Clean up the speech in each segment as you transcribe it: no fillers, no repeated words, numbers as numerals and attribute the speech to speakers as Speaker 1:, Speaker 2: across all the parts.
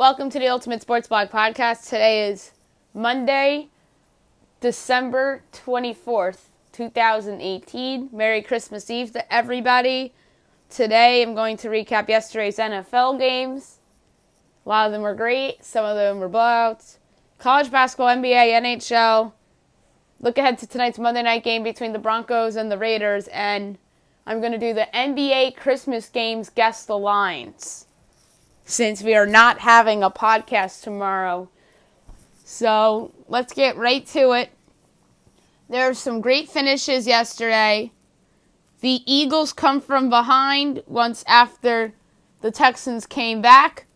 Speaker 1: Welcome to the Ultimate Sports Blog Podcast. Today is Monday, December 24th, 2018. Merry Christmas Eve to everybody. Today I'm going to recap yesterday's NFL games. A lot of them were great. Some of them were blowouts. College basketball, NBA, NHL. Look ahead to tonight's Monday night game between the Broncos and the Raiders. And I'm going to do the NBA Christmas games Guess the Lines, since we are not having a podcast tomorrow. So let's get right to it. There were some great finishes yesterday. The Eagles come from behind once after the Texans came back,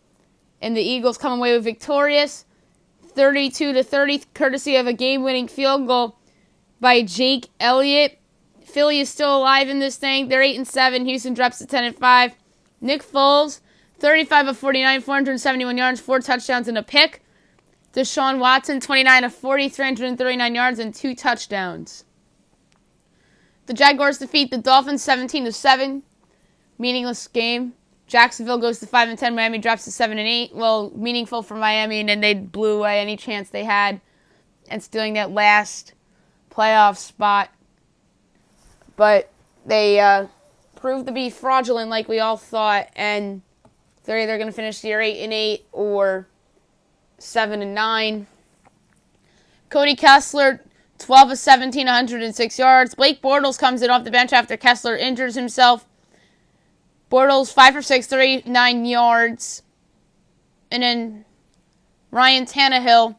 Speaker 1: and the Eagles come away with victorious 32-30, courtesy of a game-winning field goal by Jake Elliott. Philly is still alive in this thing. They're 8-7. Houston drops to 10-5. Nick Foles, 35 of 49, 471 yards, 4 touchdowns and a pick. Deshaun Watson, 29 of 40, 339 yards and 2 touchdowns. The Jaguars defeat the Dolphins 17-7. Meaningless game. Jacksonville goes to 5-10. Miami drops to 7-8. Well, meaningful for Miami, and then they blew away any chance they had and stealing that last playoff spot. But they proved to be fraudulent like we all thought, and they're either going to finish the year 8-8 or 7-9. Cody Kessler, 12 of 17, 106 yards. Blake Bortles comes in off the bench after Kessler injures himself. Bortles, 5 for 6, 39 yards. And then Ryan Tannehill,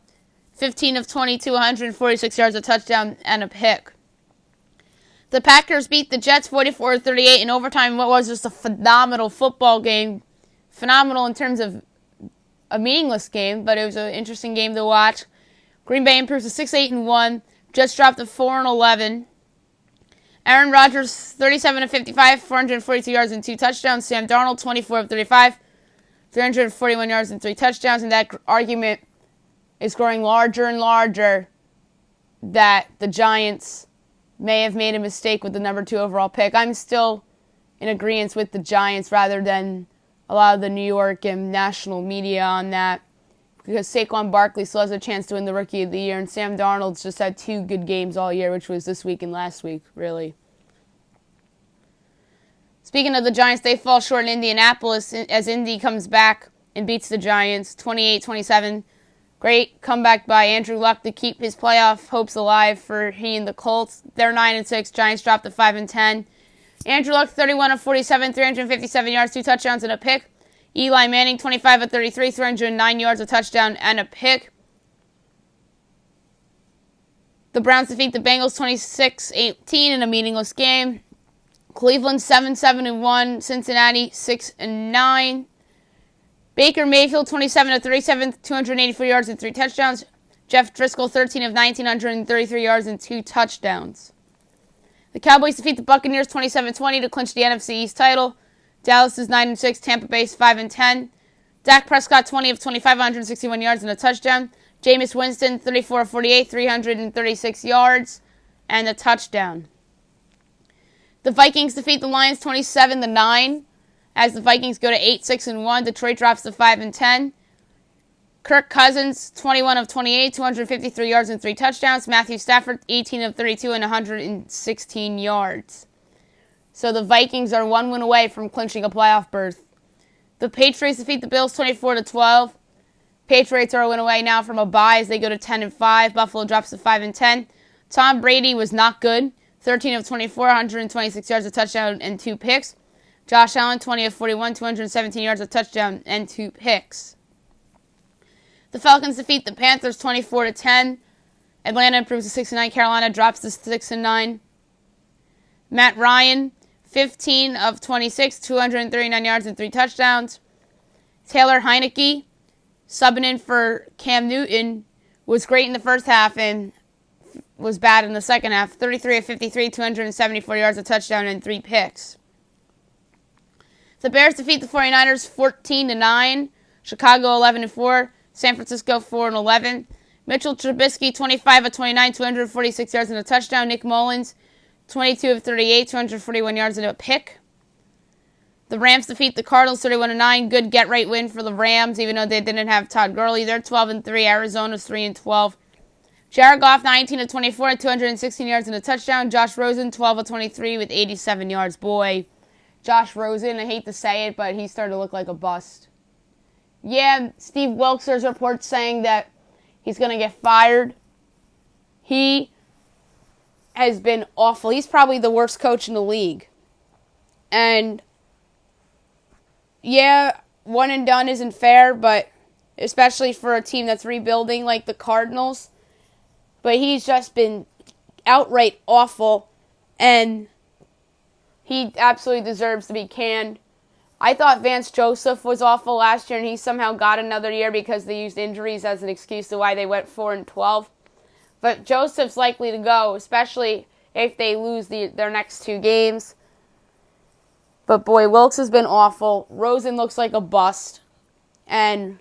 Speaker 1: 15 of 22, 146 yards, a touchdown, and a pick. The Packers beat the Jets 44-38 in overtime. What was just a phenomenal football game. Phenomenal in terms of a meaningless game, but it was an interesting game to watch. Green Bay improves to 6-8-1. Jets dropped to 4-11. Aaron Rodgers, 37 of 55, 442 yards and 2 touchdowns. Sam Darnold, 24 of 35, 341 yards and 3 touchdowns. And that argument is growing larger and larger that the Giants may have made a mistake with the number 2 overall pick. I'm still in agreement with the Giants rather than a lot of the New York and national media on that, because Saquon Barkley still has a chance to win the Rookie of the Year, and Sam Darnold's just had 2 good games all year, which was this week and last week, really. Speaking of the Giants, they fall short in Indianapolis as Indy comes back and beats the Giants 28-27. Great comeback by Andrew Luck to keep his playoff hopes alive for he and the Colts. They're 9-6. Giants drop to 5-10. Andrew Luck, 31 of 47, 357 yards, 2 touchdowns and a pick. Eli Manning, 25 of 33, 309 yards, a touchdown and a pick. The Browns defeat the Bengals 26-18 in a meaningless game. Cleveland 7-1, Cincinnati 6-9. Baker Mayfield, 27 of 37, 284 yards and 3 touchdowns. Jeff Driscoll, 13 of 19, 133 yards and 2 touchdowns. The Cowboys defeat the Buccaneers 27-20 to clinch the NFC East title. Dallas is 9-6, Tampa Bay is 5-10. Dak Prescott, 20 of 25, 161 yards and a touchdown. Jameis Winston, 34 of 48, 336 yards and a touchdown. The Vikings defeat the Lions 27-9. As the Vikings go to 8-6-1, Detroit drops to 5-10. Kirk Cousins, 21 of 28, 253 yards and 3 touchdowns. Matthew Stafford, 18 of 32 and 116 yards. So the Vikings are 1 win away from clinching a playoff berth. The Patriots defeat the Bills 24-12. Patriots are a win away now from a bye as they go to 10-5. Buffalo drops to 5-10. Tom Brady was not good. 13 of 24, 126 yards, a touchdown and 2 picks. Josh Allen, 20 of 41, 217 yards, a touchdown, and 2 picks. The Falcons defeat the Panthers 24-10. Atlanta improves to 6-9. Carolina drops to 6-9. Matt Ryan, 15 of 26, 239 yards, and 3 touchdowns. Taylor Heineke, subbing in for Cam Newton, was great in the first half and was bad in the second half. 33 of 53, 274 yards, a touchdown, and 3 picks. The Bears defeat the 49ers 14-9. Chicago 11-4. San Francisco 4-11. Mitchell Trubisky 25 of 29, 246 yards and a touchdown. Nick Mullins 22 of 38, 241 yards and a pick. The Rams defeat the Cardinals 31-9. Good get-right win for the Rams, even though they didn't have Todd Gurley. They're 12-3. Arizona's 3-12. Jared Goff, 19-24, 216 yards and a touchdown. Josh Rosen, 12-23 with 87 yards. Boy, Josh Rosen, I hate to say it, but he started to look like a bust. Yeah, Steve Wilkes, there's reports saying that he's going to get fired. He has been awful. He's probably the worst coach in the league. And yeah, one and done isn't fair, but especially for a team that's rebuilding like the Cardinals. But he's just been outright awful, and he absolutely deserves to be canned. I thought Vance Joseph was awful last year, and he somehow got another year because they used injuries as an excuse to why they went 4-12. But Joseph's likely to go, especially if they lose their next 2 games. But boy, Wilkes has been awful. Rosen looks like a bust. And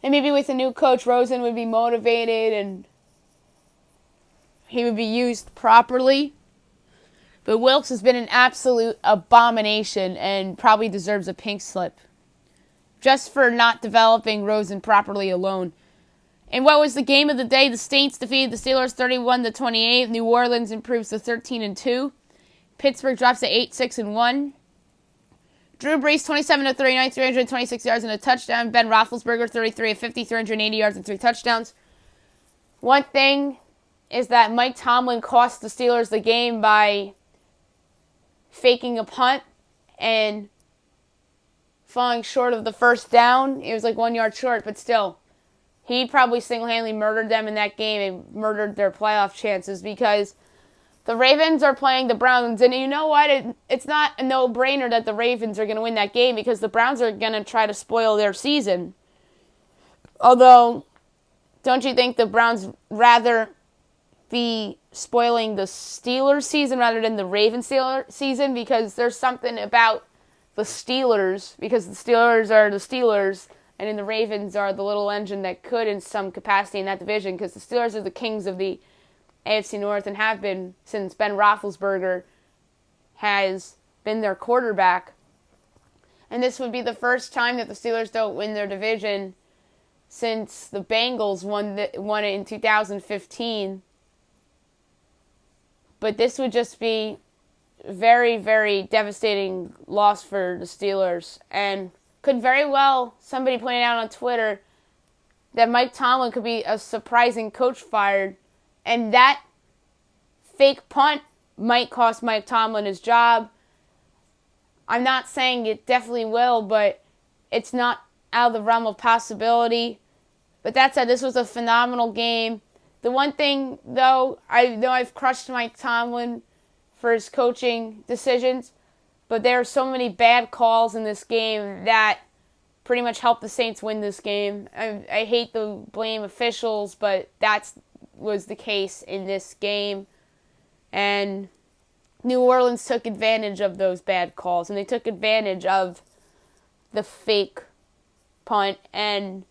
Speaker 1: maybe with a new coach, Rosen would be motivated and he would be used properly. But Wilkes has been an absolute abomination and probably deserves a pink slip just for not developing Rosen properly alone. And what was the game of the day? The Saints defeated the Steelers 31-28. New Orleans improves to 13-2. Pittsburgh drops to 8-6-1. Drew Brees 27-39, 326 yards and a touchdown. Ben Roethlisberger 33-50, 380 yards and 3 touchdowns. One thing is that Mike Tomlin cost the Steelers the game by faking a punt and falling short of the first down. It was like 1 yard short, but still. He probably single-handedly murdered them in that game and murdered their playoff chances because the Ravens are playing the Browns. And you know what? It's not a no-brainer that the Ravens are going to win that game because the Browns are going to try to spoil their season. Although, don't you think the Browns rather be spoiling the Steelers season rather than the Ravens season? Because there's something about the Steelers, because the Steelers are the Steelers, and then the Ravens are the little engine that could in some capacity in that division, because the Steelers are the kings of the AFC North and have been since Ben Roethlisberger has been their quarterback. And this would be the first time that the Steelers don't win their division since the Bengals won it in 2015. But this would just be very, very devastating loss for the Steelers. And could very well, somebody pointed out on Twitter, that Mike Tomlin could be a surprising coach fired. And that fake punt might cost Mike Tomlin his job. I'm not saying it definitely will, but it's not out of the realm of possibility. But that said, this was a phenomenal game. The one thing, though, I know I've crushed Mike Tomlin for his coaching decisions, but there are so many bad calls in this game that pretty much helped the Saints win this game. I hate to blame officials, but that was the case in this game. And New Orleans took advantage of those bad calls, and they took advantage of the fake punt. And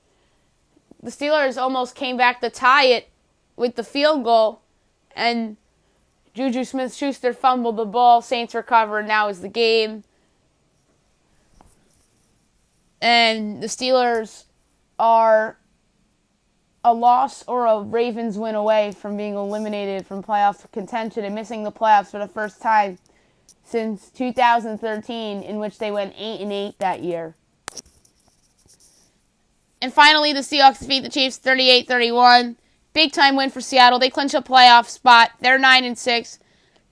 Speaker 1: the Steelers almost came back to tie it with the field goal, and Juju Smith-Schuster fumbled the ball. Saints recover, and now is the game. And the Steelers are a loss or a Ravens win away from being eliminated from playoff contention and missing the playoffs for the first time since 2013, in which they went 8-8 that year. And finally, the Seahawks defeat the Chiefs 38-31. Big time win for Seattle. They clinch a playoff spot. They're 9-6.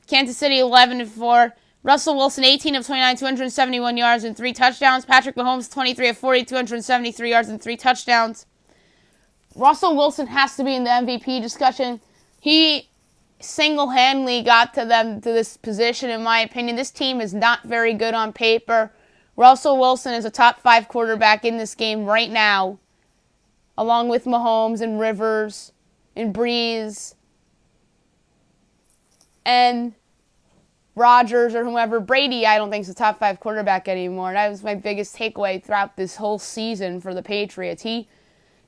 Speaker 1: Kansas City 11-4. Russell Wilson 18 of 29, 271 yards and 3 touchdowns. Patrick Mahomes 23 of 40, 273 yards and 3 touchdowns. Russell Wilson has to be in the MVP discussion. He single-handedly got to them to this position, in my opinion. This team is not very good on paper. Russell Wilson is a top 5 quarterback in this game right now, along with Mahomes and Rivers and Breeze and Rodgers or whoever. Brady, I don't think, is a top 5 quarterback anymore. That was my biggest takeaway throughout this whole season for the Patriots. He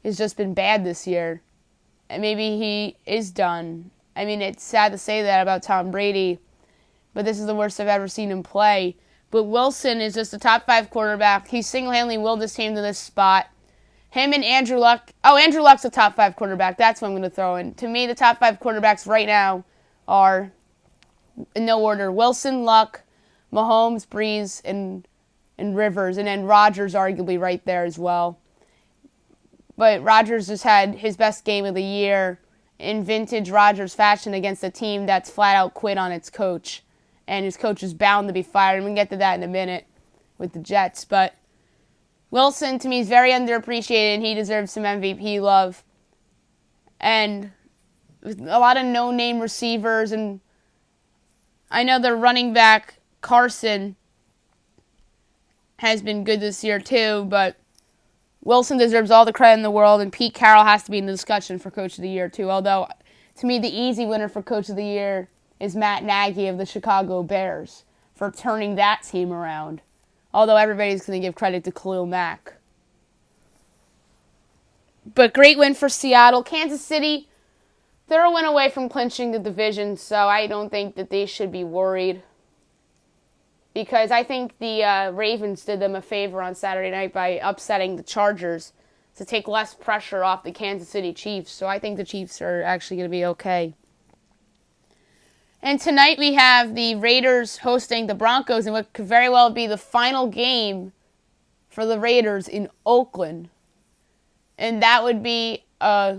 Speaker 1: has just been bad this year. And maybe he is done. I mean, it's sad to say that about Tom Brady, but this is the worst I've ever seen him play. But Wilson is just a top 5 quarterback. He single-handedly willed his team to this spot. Him and Andrew Luck. Oh, Andrew Luck's a top 5 quarterback. That's what I'm going to throw in. To me, the top 5 quarterbacks right now are, in no order, Wilson, Luck, Mahomes, Breeze, and Rivers. And then Rodgers arguably right there as well. But Rodgers just had his best game of the year in vintage Rodgers fashion against a team that's flat out quit on its coach. And his coach is bound to be fired. And we can get to that in a minute with the Jets. But Wilson, to me, is very underappreciated, and he deserves some MVP love. And a lot of no-name receivers, and I know their running back, Carson, has been good this year too, but Wilson deserves all the credit in the world, and Pete Carroll has to be in the discussion for Coach of the Year too, although, to me, the easy winner for Coach of the Year is Matt Nagy of the Chicago Bears for turning that team around. Although everybody's going to give credit to Khalil Mack. But great win for Seattle. Kansas City, they're a win away from clinching the division, so I don't think that they should be worried. Because I think the Ravens did them a favor on Saturday night by upsetting the Chargers to take less pressure off the Kansas City Chiefs. So I think the Chiefs are actually going to be okay. And tonight we have the Raiders hosting the Broncos in what could very well be the final game for the Raiders in Oakland. And that would be a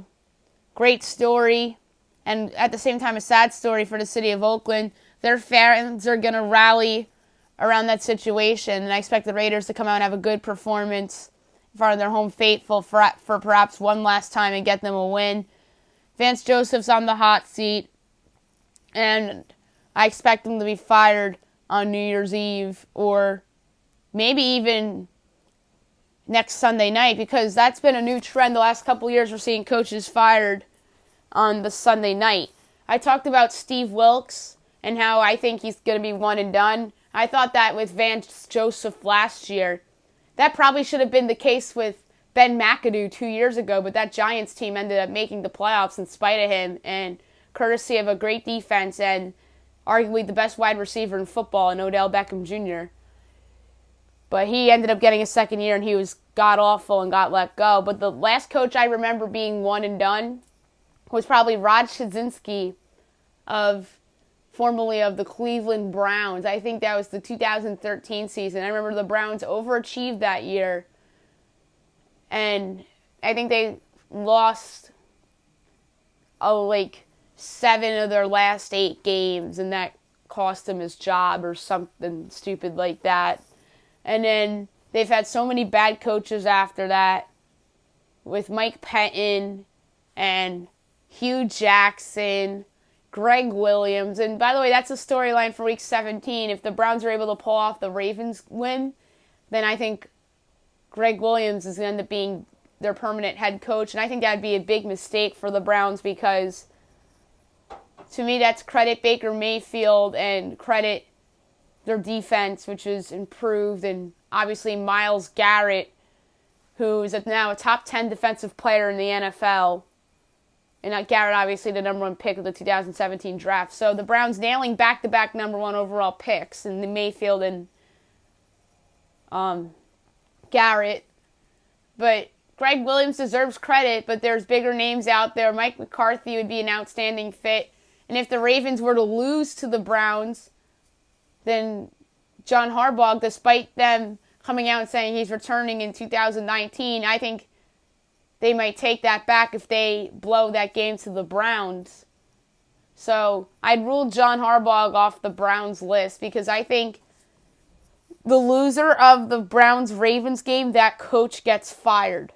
Speaker 1: great story and at the same time a sad story for the city of Oakland. Their fans are going to rally around that situation, and I expect the Raiders to come out and have a good performance in front of their home faithful for perhaps one last time and get them a win. Vance Joseph's on the hot seat. And I expect them to be fired on New Year's Eve or maybe even next Sunday night, because that's been a new trend the last couple of years. We're seeing coaches fired on the Sunday night. I talked about Steve Wilkes and how I think he's going to be one and done. I thought that with Vance Joseph last year. That probably should have been the case with Ben McAdoo 2 years ago, but that Giants team ended up making the playoffs in spite of him, and courtesy of a great defense and arguably the best wide receiver in football in Odell Beckham Jr. But he ended up getting a second year, and he was god-awful and got let go. But the last coach I remember being one and done was probably Rod Shazinski, formerly of the Cleveland Browns. I think that was the 2013 season. I remember the Browns overachieved that year, and I think they lost 7 of their last 8 games, and that cost him his job or something stupid like that. And then they've had so many bad coaches after that, with Mike Pettin and Hugh Jackson, Greg Williams. And by the way, that's a storyline for Week 17. If the Browns are able to pull off the Ravens win, then I think Greg Williams is going to end up being their permanent head coach. And I think that would be a big mistake for the Browns, because to me, that's credit Baker Mayfield and credit their defense, which is improved, and obviously Myles Garrett, who is now a top 10 defensive player in the NFL. And Garrett, obviously, the number 1 pick of the 2017 draft. So the Browns nailing back-to-back number 1 overall picks in the Mayfield and Garrett. But Greg Williams deserves credit, but there's bigger names out there. Mike McCarthy would be an outstanding fit. And if the Ravens were to lose to the Browns, then John Harbaugh, despite them coming out and saying he's returning in 2019, I think they might take that back if they blow that game to the Browns. So I'd rule John Harbaugh off the Browns list, because I think the loser of the Browns-Ravens game, that coach gets fired.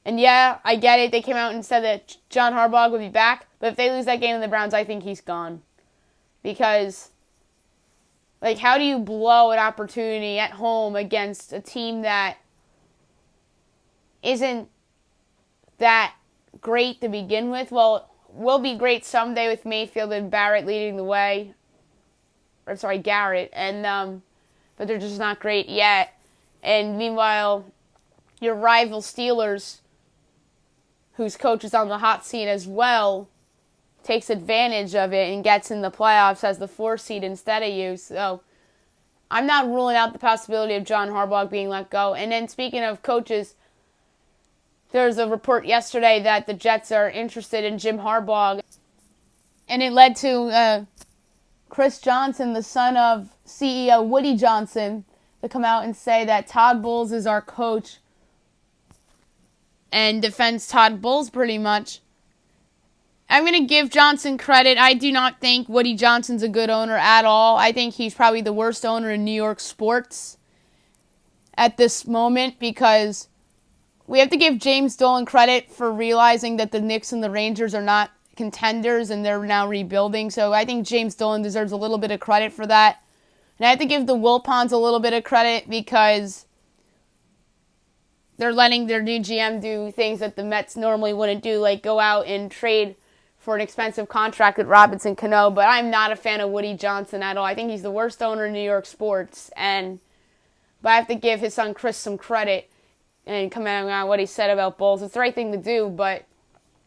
Speaker 1: And yeah, I get it. They came out and said that John Harbaugh would be back. But if they lose that game in the Browns, I think he's gone. Because, how do you blow an opportunity at home against a team that isn't that great to begin with? Well, will be great someday with Mayfield and Barrett leading the way. Garrett. And, but they're just not great yet. And meanwhile, your rival Steelers, whose coach is on the hot seat as well, takes advantage of it and gets in the playoffs as the 4 seed instead of you. So I'm not ruling out the possibility of John Harbaugh being let go. And then speaking of coaches, there's a report yesterday that the Jets are interested in Jim Harbaugh. And it led to Chris Johnson, the son of CEO Woody Johnson, to come out and say that Todd Bowles is our coach and defends Todd Bowles pretty much. I'm going to give Johnson credit. I do not think Woody Johnson's a good owner at all. I think he's probably the worst owner in New York sports at this moment, because we have to give James Dolan credit for realizing that the Knicks and the Rangers are not contenders and they're now rebuilding. So I think James Dolan deserves a little bit of credit for that. And I have to give the Wilpons a little bit of credit because they're letting their new GM do things that the Mets normally wouldn't do, like go out and trade for an expensive contract with Robinson Cano. But I'm not a fan of Woody Johnson at all. I think he's the worst owner in New York sports. But I have to give his son Chris some credit and comment on what he said about Bulls. It's the right thing to do, but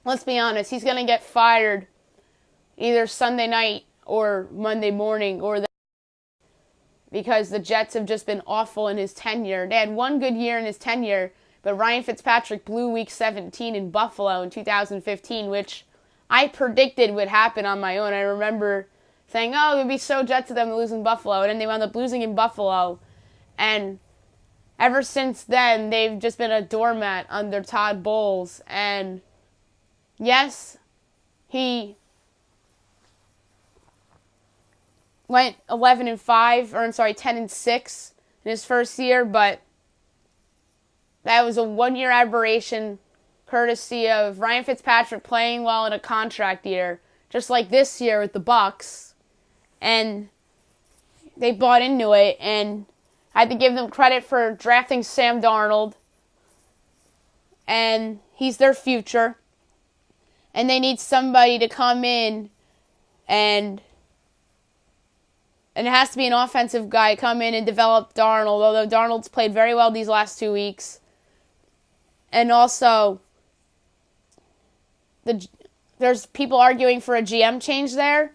Speaker 1: let's be honest, he's going to get fired either Sunday night or Monday morning because the Jets have just been awful in his tenure. They had one good year in his tenure, but Ryan Fitzpatrick blew Week 17 in Buffalo in 2015, which I predicted would happen on my own. I remember saying, it would be so Jets of them to lose in Buffalo, and then they wound up losing in Buffalo. And ever since then, they've just been a doormat under Todd Bowles. And yes, he went 10-6 in his first year, but that was a one-year aberration courtesy of Ryan Fitzpatrick playing well in a contract year, just like this year with the Bucks. And they bought into it, and I had to give them credit for drafting Sam Darnold, and he's their future. And they need somebody to come in, and it has to be an offensive guy, come in and develop Darnold, although Darnold's played very well these last 2 weeks. And also, there's people arguing for a GM change there.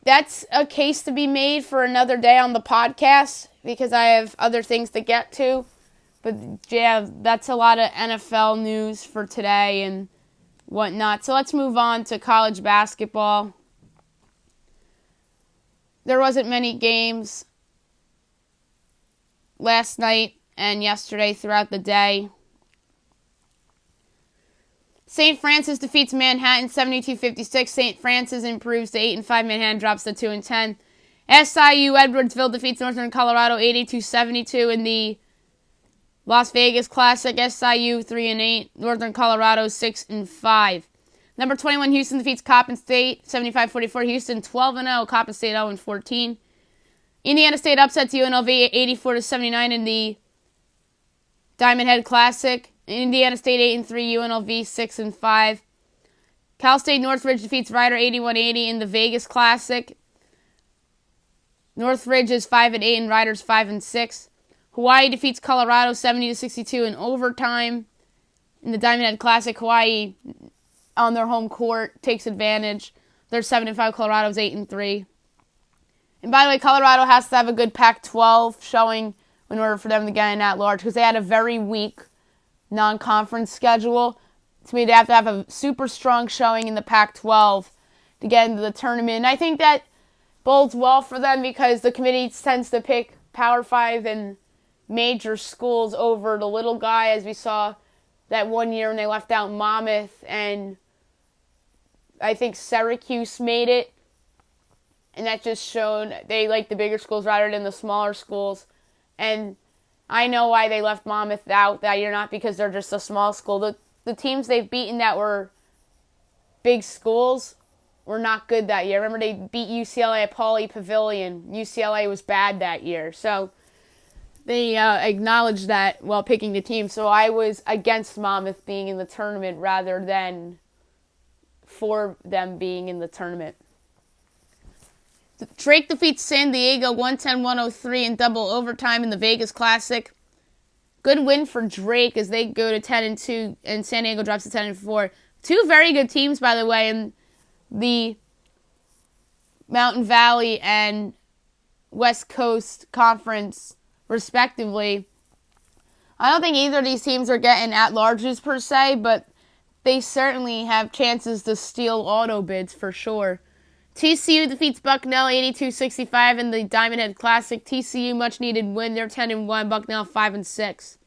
Speaker 1: That's a case to be made for another day on the podcast because I have other things to get to. But yeah, that's a lot of NFL news for today and whatnot. So let's move on to college basketball. There wasn't many games last night and yesterday throughout the day. St. Francis defeats Manhattan 72-56. St. Francis improves to 8-5. Manhattan drops to 2-10. SIU Edwardsville defeats Northern Colorado 82-72 in the Las Vegas Classic. SIU 3-8. Northern Colorado 6-5. Number 21 Houston defeats Coppin State 75-44. Houston 12-0. Coppin State 0-14. Indiana State upsets UNLV 84-79 in the Diamond Head Classic. Indiana State 8-3, UNLV 6-5. Cal State Northridge defeats Rider 81-80 in the Vegas Classic. Northridge is 5-8 and Rider's 5-6. Hawaii defeats Colorado 70-62 in overtime in the Diamond Head Classic. Hawaii on their home court takes advantage. They're 7-5. Colorado's 8-3. And by the way, Colorado has to have a good Pac-12 showing in order for them to get in at large because they had a very weak non-conference schedule. To me, they have to have a super strong showing in the Pac-12 to get into the tournament. And I think that bodes well for them because the committee tends to pick Power 5 and major schools over the little guy, as we saw that one year when they left out Monmouth, and I think Syracuse made it. And that just showed they like the bigger schools rather than the smaller schools. And I know why they left Monmouth out that year, not because they're just a small school. The teams they've beaten that were big schools were not good that year. Remember, they beat UCLA at Pauley Pavilion. UCLA was bad that year. So they acknowledged that while picking the team. So I was against Monmouth being in the tournament rather than for them being in the tournament. Drake defeats San Diego 110-103 in double overtime in the Vegas Classic. Good win for Drake as they go to 10-2 and San Diego drops to 10-4. Two very good teams, by the way, and the Mountain Valley and West Coast Conference, respectively. I don't think either of these teams are getting at-larges per se, but they certainly have chances to steal auto bids for sure. TCU defeats Bucknell 82-65 in the Diamond Head Classic. TCU much needed win. They're 10-1. Bucknell 5-6.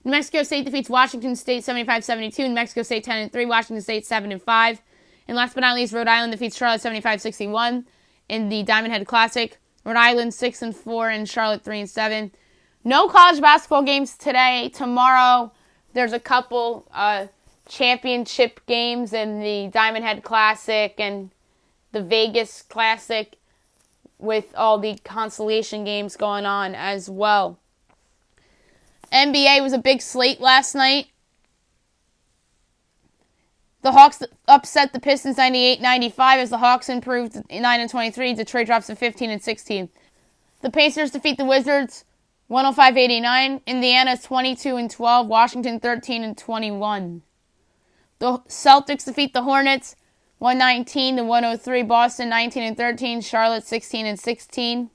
Speaker 1: New Mexico State defeats Washington State 75-72. New Mexico State 10-3. Washington State 7-5. And last but not least, Rhode Island defeats Charlotte 75-61 in the Diamond Head Classic. Rhode Island 6-4 and Charlotte 3-7. No college basketball games today. Tomorrow, there's a couple championship games in the Diamond Head Classic and the Vegas Classic, with all the consolation games going on as well. NBA was a big slate last night. The Hawks upset the Pistons 98-95 as the Hawks improved 9-23. Detroit drops to 15-16. The Pacers defeat the Wizards 105-89. Indiana 22-12. Washington 13-21. The Celtics defeat the Hornets 119-103. Boston 19-13. Charlotte 16-16.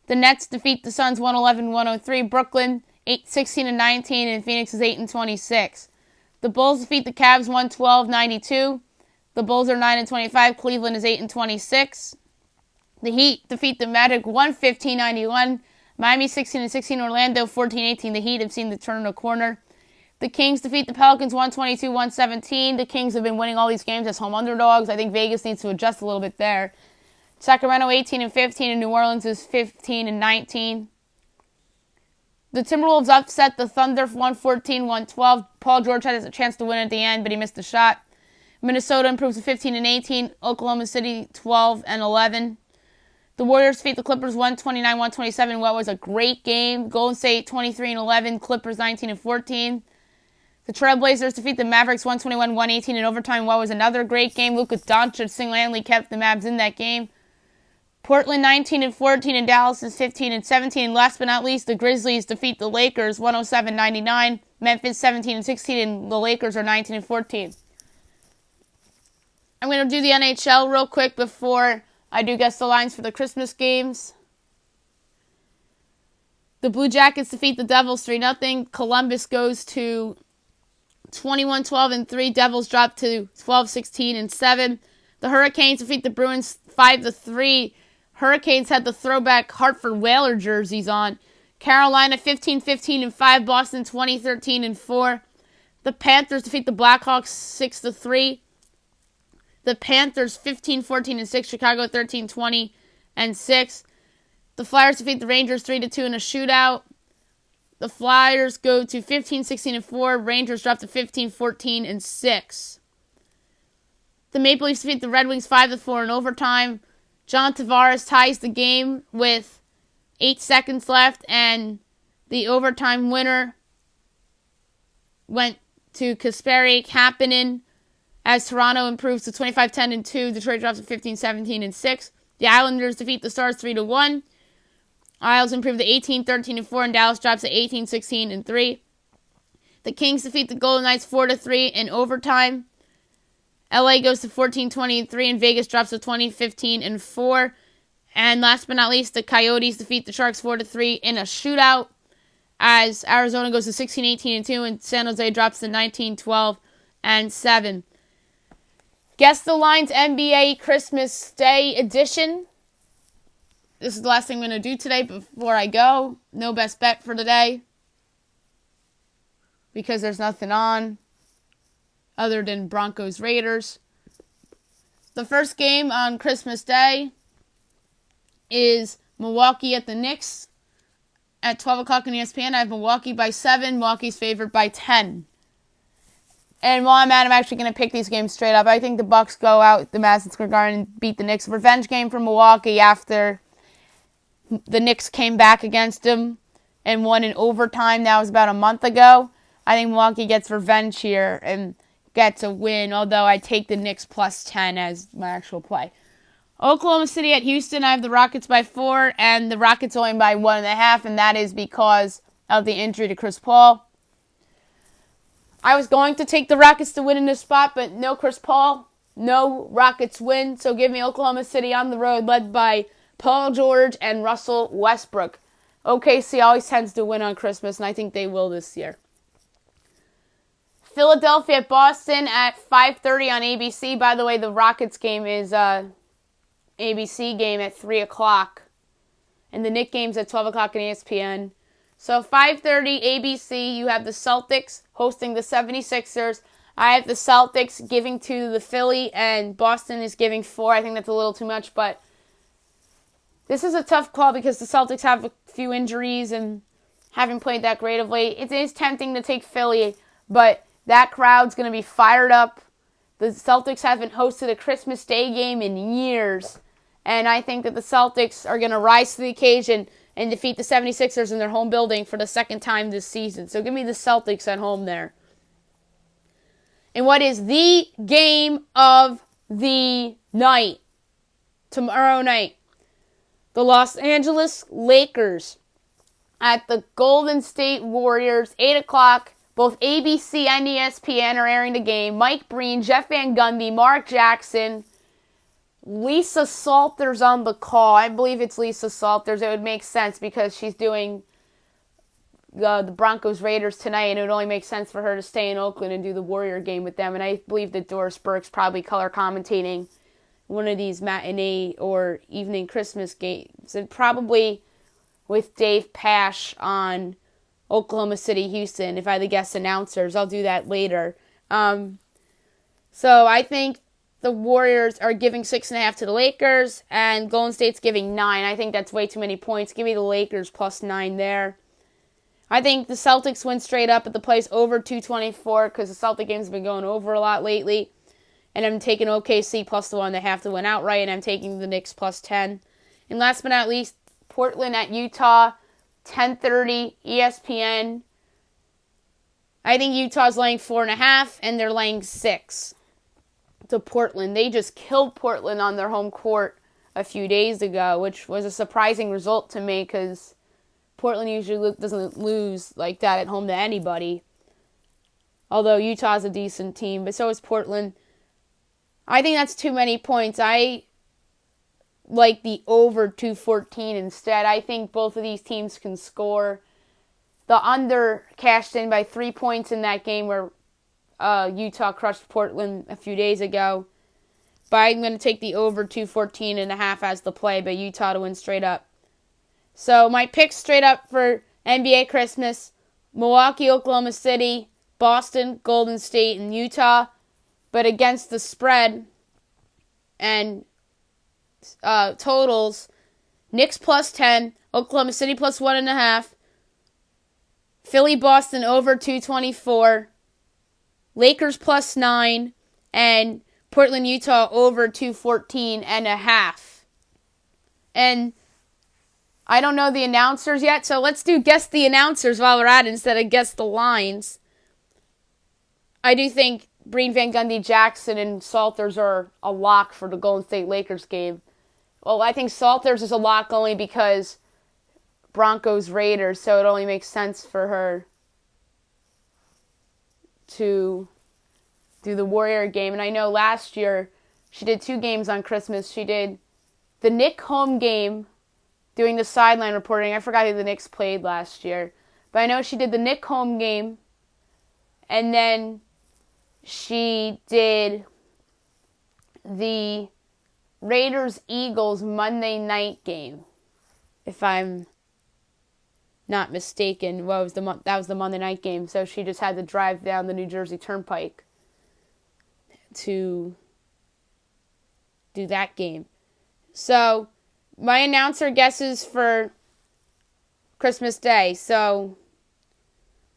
Speaker 1: The Nets defeat the Suns 111-103. Brooklyn 16-19, and Phoenix is 8-26. The Bulls defeat the Cavs 112-92. The Bulls are 9-25. Cleveland is 8-26. The Heat defeat the Magic 115-91. Miami 16-16. Orlando 14-18. The Heat have seen the turn in a corner. The Kings defeat the Pelicans 122-117. The Kings have been winning all these games as home underdogs. I think Vegas needs to adjust a little bit there. Sacramento 18-15, and New Orleans is 15-19. The Timberwolves upset the Thunder 114-112. Paul George had a chance to win at the end, but he missed the shot. Minnesota improves to 15-18. Oklahoma City 12-11. The Warriors defeat the Clippers 129-127. What was a great game. Golden State 23-11. Clippers 19-14. The Trailblazers defeat the Mavericks 121-118 in overtime. What was another great game. Luka Doncic single-handedly kept the Mavs in that game. Portland 19-14 and Dallas is 15-17. And last but not least, the Grizzlies defeat the Lakers 107-99. Memphis 17-16, and the Lakers are 19-14. I'm going to do the NHL real quick before I do guess the lines for the Christmas games. The Blue Jackets defeat the Devils 3-0. Columbus goes to 21-12-3. Devils drop to 12-16-7. The Hurricanes defeat the Bruins 5-3. Hurricanes had the throwback Hartford Whaler jerseys on. Carolina 15-15-5. Boston 20-13-4. The Panthers defeat the Blackhawks 6-3. The Panthers 15-14-6. Chicago 13-20-6. The Flyers defeat the Rangers 3-2 in a shootout. The Flyers go to 15-16-4. Rangers drop to 15-14-6. The Maple Leafs defeat the Red Wings 5-4 in overtime. John Tavares ties the game with 8 seconds left, and the overtime winner went to Kasperi Kapanen as Toronto improves to 25-10-2. Detroit drops to 15-17-6. The Islanders defeat the Stars 3-1. Isles improve to 18-13-4, and Dallas drops to 18-16-3. The Kings defeat the Golden Knights 4-3 in overtime. LA goes to 14-20-3, and Vegas drops to 20-15-4. And last but not least, the Coyotes defeat the Sharks 4-3 in a shootout, as Arizona goes to 16-18-2, and San Jose drops to 19-12-7. Guess the Lines NBA Christmas Day edition. This is the last thing I'm going to do today before I go. No best bet for today, because there's nothing on other than Broncos Raiders. The first game on Christmas Day is Milwaukee at the Knicks at 12 o'clock on ESPN. I have Milwaukee by 7. Milwaukee's favored by 10. And while I'm at it, I'm actually going to pick these games straight up. I think the Bucks go out the Madison Square Garden and beat the Knicks. Revenge game for Milwaukee after the Knicks came back against them and won in overtime. That was about a month ago. I think Milwaukee gets revenge here and gets a win, although I take the Knicks plus 10 as my actual play. Oklahoma City at Houston, I have the Rockets by 4, and the Rockets only by 1.5, and that is because of the injury to Chris Paul. I was going to take the Rockets to win in this spot, but no Chris Paul. No, Rockets win. So give me Oklahoma City on the road, led by Paul George and Russell Westbrook. OKC always tends to win on Christmas, and I think they will this year. Philadelphia at Boston at 5:30 on ABC. By the way, the Rockets game is ABC game at 3 o'clock. And the Knicks game's at 12 o'clock on ESPN. So 5:30 ABC, you have the Celtics hosting the 76ers. I have the Celtics giving to the Philly, and Boston is giving 4. I think that's a little too much, but this is a tough call because the Celtics have a few injuries and haven't played that great of late. It is tempting to take Philly, but that crowd's going to be fired up. The Celtics haven't hosted a Christmas Day game in years, and I think that the Celtics are going to rise to the occasion and defeat the 76ers in their home building for the second time this season. So give me the Celtics at home there. And what is the game of the night? Tomorrow night. The Los Angeles Lakers at the Golden State Warriors, 8 o'clock. Both ABC and ESPN are airing the game. Mike Breen, Jeff Van Gundy, Mark Jackson, Lisa Salters on the call. I believe it's Lisa Salters. It would make sense because she's doing the Broncos-Raiders tonight, and it would only make sense for her to stay in Oakland and do the Warrior game with them. And I believe that Doris Burke's probably color commentating one of these matinee or evening Christmas games. And probably with Dave Pasch on Oklahoma City, Houston. If I had the guest announcers, I'll do that later. So I think the Warriors are giving 6.5 to the Lakers, and Golden State's giving 9. I think that's way too many points. Give me the Lakers plus 9 there. I think the Celtics win straight up at the place over 224 because the Celtic games have been going over a lot lately. And I'm taking OKC plus the 1. They have to win outright, and I'm taking the Knicks plus 10. And last but not least, Portland at Utah, 10:30 ESPN. I think Utah's laying 4.5, and they're laying 6 to Portland. They just killed Portland on their home court a few days ago, which was a surprising result to me because Portland usually doesn't lose like that at home to anybody. Although Utah's a decent team, but so is Portland. I think that's too many points. I like the over 214 instead. I think both of these teams can score. The under cashed in by 3 points in that game where Utah crushed Portland a few days ago. But I'm going to take the over 214.5 as the play, but Utah to win straight up. So my picks straight up for NBA Christmas: Milwaukee, Oklahoma City, Boston, Golden State, and Utah. But against the spread and totals, Knicks plus 10, Oklahoma City plus 1.5, Philly, Boston over 224, Lakers plus 9, and Portland, Utah over 214.5. And I don't know the announcers yet, so let's do guess the announcers while we're at it instead of guess the lines. I do think Breen, Van Gundy, Jackson, and Salters are a lock for the Golden State Lakers game. Well, I think Salters is a lock only because Broncos Raiders, so it only makes sense for her to do the Warrior game. And I know last year she did 2 games on Christmas. She did the Knicks home game, doing the sideline reporting. I forgot who the Knicks played last year. But I know she did the Knicks home game, and then she did the Raiders-Eagles Monday night game, if I'm not mistaken. Well, that was the Monday night game, so she just had to drive down the New Jersey Turnpike to do that game. So my announcer guesses for Christmas Day. So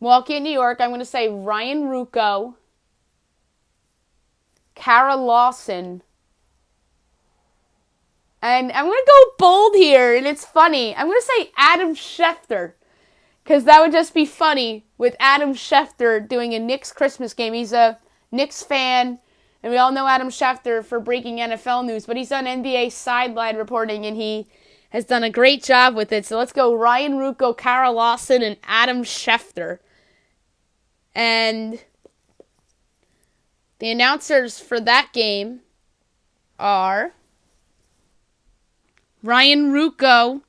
Speaker 1: Milwaukee and New York, I'm going to say Ryan Ruocco, Kara Lawson, and I'm going to go bold here, and it's funny. I'm going to say Adam Schefter, because that would just be funny with Adam Schefter doing a Knicks Christmas game. He's a Knicks fan, and we all know Adam Schefter for breaking NFL news, but he's done NBA sideline reporting, and he has done a great job with it. So let's go Ryan Ruocco, Kara Lawson, and Adam Schefter. And the announcers for that game are Ryan Ruocco,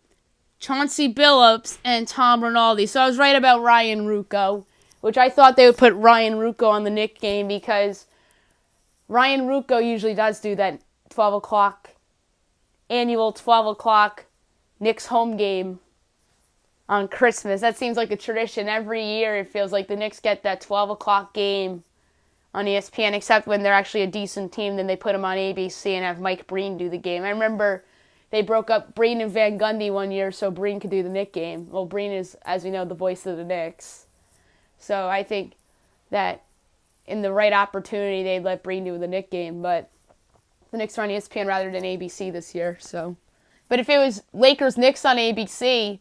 Speaker 1: Chauncey Billups, and Tom Rinaldi. So I was right about Ryan Ruocco, which I thought they would put Ryan Ruocco on the Knicks game because Ryan Ruocco usually does do that 12 o'clock, annual 12 o'clock Knicks home game on Christmas. That seems like a tradition. Every year it feels like the Knicks get that 12 o'clock game on ESPN, except when they're actually a decent team, then they put them on ABC and have Mike Breen do the game. I remember they broke up Breen and Van Gundy one year so Breen could do the Knicks game. Well, Breen is, as we know, the voice of the Knicks. So I think that in the right opportunity, they'd let Breen do the Knicks game, but the Knicks are on ESPN rather than ABC this year. So, but if it was Lakers-Knicks on ABC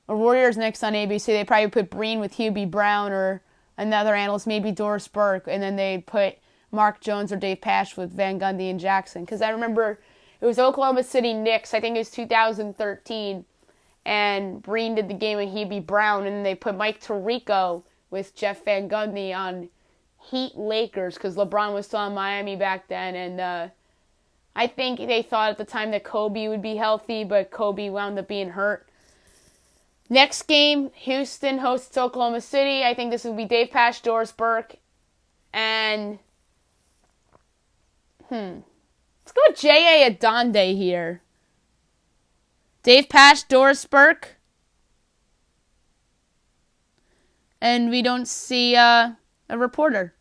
Speaker 1: or Warriors-Knicks on ABC, they'd probably put Breen with Hubie Brown or another analyst, maybe Doris Burke, and then they'd put Mark Jones or Dave Pasch with Van Gundy and Jackson. Because I remember it was Oklahoma City Knicks, I think it was 2013, and Breen did the game with Hubie Brown, and then they put Mike Tirico with Jeff Van Gundy on Heat Lakers because LeBron was still in Miami back then, and I think they thought at the time that Kobe would be healthy, but Kobe wound up being hurt. Next game, Houston hosts Oklahoma City. I think this will be Dave Pasch, Doris Burke, and let's go with J.A. Adonde here. Dave Pasch, Doris Burke, and we don't see a reporter,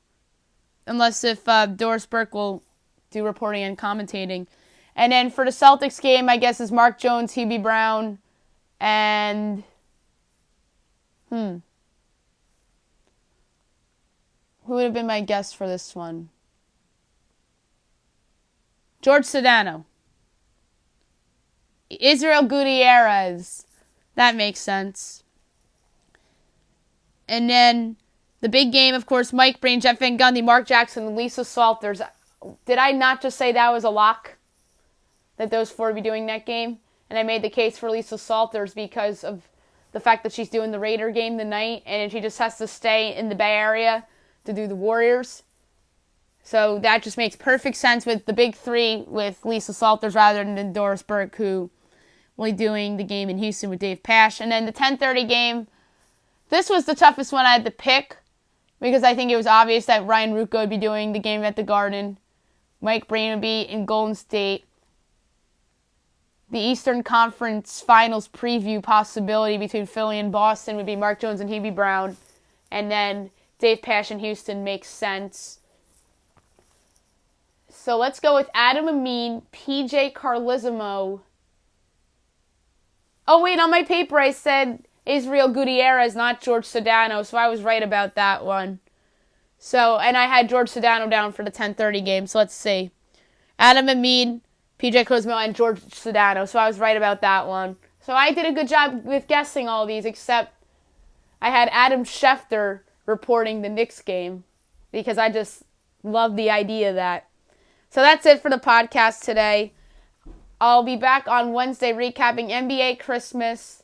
Speaker 1: unless if Doris Burke will do reporting and commentating. And then for the Celtics game, I guess is Mark Jones, Hubie Brown, and who would have been my guess for this one? George Sedano. Israel Gutierrez. That makes sense. And then the big game, of course, Mike Breen, Jeff Van Gundy, Mark Jackson, and Lisa Salters. Did I not just say that was a lock? That those four would be doing that game? And I made the case for Lisa Salters because of the fact that she's doing the Raider game tonight, and she just has to stay in the Bay Area to do the Warriors. So that just makes perfect sense with the big three with Lisa Salters rather than Doris Burke, who will be doing the game in Houston with Dave Pasch. And then the 10:30 game, this was the toughest one I had to pick because I think it was obvious that Ryan Ruocco would be doing the game at the Garden. Mike Breen would be in Golden State. The Eastern Conference Finals preview possibility between Philly and Boston would be Mark Jones and Hubie Brown. And then Dave Pasch in Houston makes sense. So let's go with Adam Amin, PJ Carlesimo. Oh, wait, on my paper I said Israel Gutierrez, not George Sedano, so I was right about that one. So, and I had George Sedano down for the 10:30 game, so let's see. Adam Amin, PJ Carlesimo, and George Sedano, so I was right about that one. So I did a good job with guessing all these, except I had Adam Schefter reporting the Knicks game, because I just love the idea of that. So that's it for the podcast today. I'll be back on Wednesday recapping NBA Christmas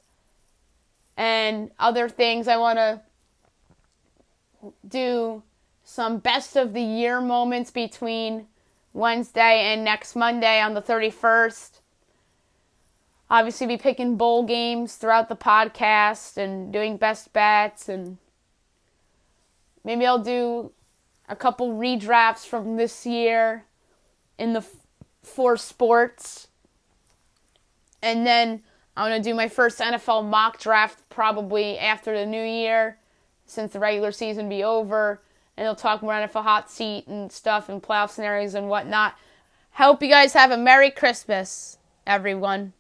Speaker 1: and other things. I want to do some best of the year moments between Wednesday and next Monday on the 31st. Obviously be picking bowl games throughout the podcast and doing best bets, and maybe I'll do a couple redrafts from this year in the four sports. And then I'm going to do my first NFL mock draft probably after the new year, since the regular season will be over. And they'll talk more NFL hot seat and stuff and playoff scenarios and whatnot. Hope you guys have a Merry Christmas, everyone.